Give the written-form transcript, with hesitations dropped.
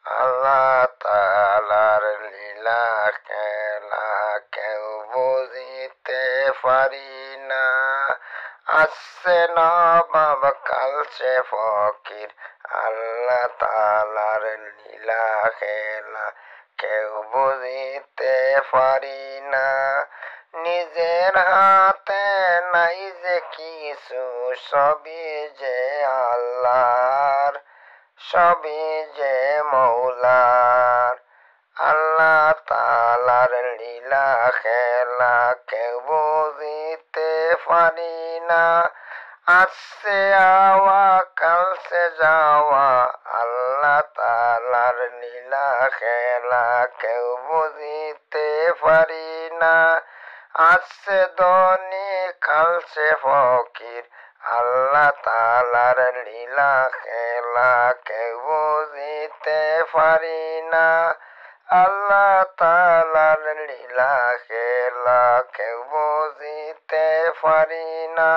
আল্লাহ তাআলার লীলা খেলা কেউ বুঝিতে পারি না। আসছে নবাব কালছে ফকির, আল্লাহ তাআলার লীলা খেলা কেউ বুঝিতে পারি না। নিজের হাতে নাই যে কিছু, সবই যে আল্লাহর, সবই যে মৌলার। আল্লাহ তাআলার লীলা খেলা কেউ বুঝিতে পারি না। আসছে আওয়া কালছে যাওয়া, আল্লাহ তাআলার লীলা খেলা কেউ বুঝিতে পারি না। আসছে ধনী কালছে ফকির, আল্লাহ তাআলার লীলা খেলা কেউ বুঝিতে পারি না। আল্লাহ তাআলার লীলা খেলা কেউ বুঝিতে পারি না।